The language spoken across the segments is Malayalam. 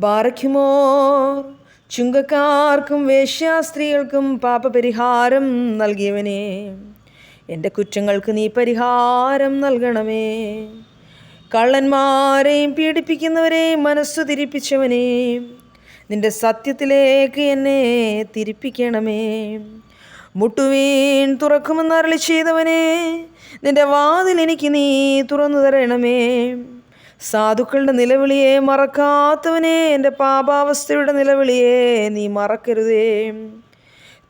ബാറയ്ക്കുമോർ ചുങ്കക്കാർക്കും വേശ്യാസ്ത്രീകൾക്കും പാപപരിഹാരം നൽകിയവനെ, എൻ്റെ കുറ്റങ്ങൾക്ക് നീ പരിഹാരം നൽകണമേ. കള്ളന്മാരെയും പീഡിപ്പിക്കുന്നവരെയും മനസ്സു തിരിപ്പിച്ചവനെ, നിന്റെ സത്യത്തിലേക്ക് എന്നെ തിരിപ്പിക്കണമേ. മുട്ടുവീൻ തുറക്കുമെന്ന് അരുളി ചെയ്തവനെ, നിന്റെ വാതിൽ എനിക്ക് നീ തുറന്നു തരണമേ. സാധുക്കളുടെ നിലവിളിയെ മറക്കാത്തവനെ, എൻ്റെ പാപാവസ്ഥയുടെ നിലവിളിയെ നീ മറക്കരുതേ.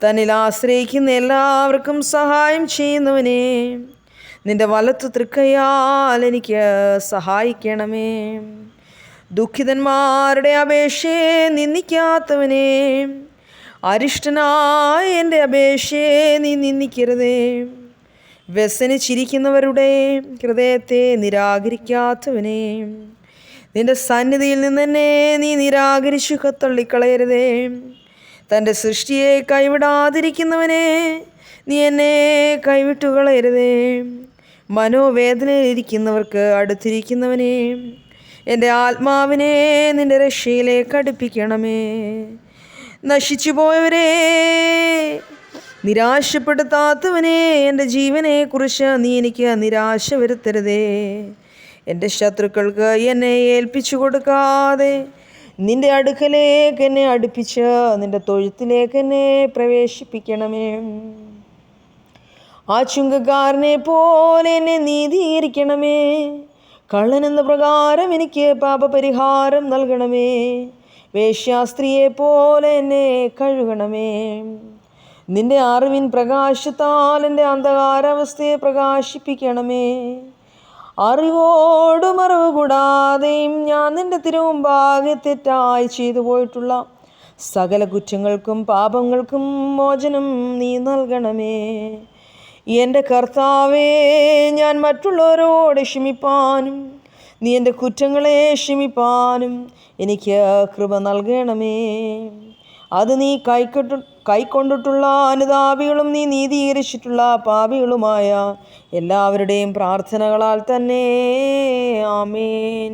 തന്നിൽ ആശ്രയിക്കുന്ന എല്ലാവർക്കും സഹായം ചെയ്യുന്നവനെ, നിന്റെ വലത്തു തൃക്കൈയാൽ എനിക്ക് സഹായിക്കണമേ. ദുഃഖിതന്മാരുടെ അപേക്ഷയെ നിന്ദിക്കാത്തവനെ, അരിഷ്ടനായ എൻ്റെ അപേക്ഷയെ നീ നിന്ദിക്കരുതേ. വ്യസനിച്ചിരിക്കുന്നവരുടെ ഹൃദയത്തെ നിരാകരിക്കാത്തവനെ, നിന്റെ സന്നിധിയിൽ നിന്നെന്നെ നീ നിരാകരിച്ചു തള്ളിക്കളയരുതേ. തൻ്റെ സൃഷ്ടിയെ കൈവിടാതിരിക്കുന്നവനെ, നീ എന്നെ കൈവിട്ടുകളയരുതേ. മനോവേദനയിലിരിക്കുന്നവർക്ക് അടുത്തിരിക്കുന്നവനെ, എൻ്റെ ആത്മാവിനെ നിന്റെ രക്ഷയിലേക്ക് അടുപ്പിക്കണമേ. നശിച്ചു പോയവരെ നിരാശപ്പെടുത്താത്തവനെ, എൻ്റെ ജീവനെക്കുറിച്ച് നീ എനിക്ക് നിരാശ വരുത്തരുതേ. എൻ്റെ ശത്രുക്കൾക്ക് എന്നെ ഏൽപ്പിച്ചു കൊടുക്കാതെ, നിന്റെ അടുക്കലേക്ക് എന്നെ അടുപ്പിച്ച് നിന്റെ തൊഴുത്തിലേക്ക് എന്നെ പ്രവേശിപ്പിക്കണമേ. ആ ചുങ്കക്കാരനെ പോലെ എന്നെ നീതീകരിക്കണമേ. കള്ളനെന്ന പ്രകാരം എനിക്ക് പാപപരിഹാരം നൽകണമേ. വേശ്യാസ്ത്രീയെ പോലെ എന്നെ കഴുകണമേ. നിന്റെ അറിവിൻ പ്രകാശത്താൽ എൻ്റെ അന്ധകാരാവസ്ഥയെ പ്രകാശിപ്പിക്കണമേ. അറിവോടും അറിവ് കൂടാതെയും ഞാൻ നിന്റെ തിരുമുമ്പാകെ തെറ്റായി ചെയ്തു പോയിട്ടുള്ള സകല കുറ്റങ്ങൾക്കും പാപങ്ങൾക്കും മോചനം നീ നൽകണമേ. എൻ്റെ കർത്താവേ, ഞാൻ മറ്റുള്ളവരോട് ക്ഷമിപ്പാനും നീ എൻ്റെ കുറ്റങ്ങളെ ക്ഷമിപ്പാനും എനിക്ക് കൃപ നൽകണമേ. അത് നീ കൈക്കൊണ്ടിട്ടുള്ള അനുതാപികളും നീ നീതീകരിച്ചിട്ടുള്ള പാപികളുമായ എല്ലാവരുടെയും പ്രാർത്ഥനകളാൽ തന്നെ. ആമേൻ.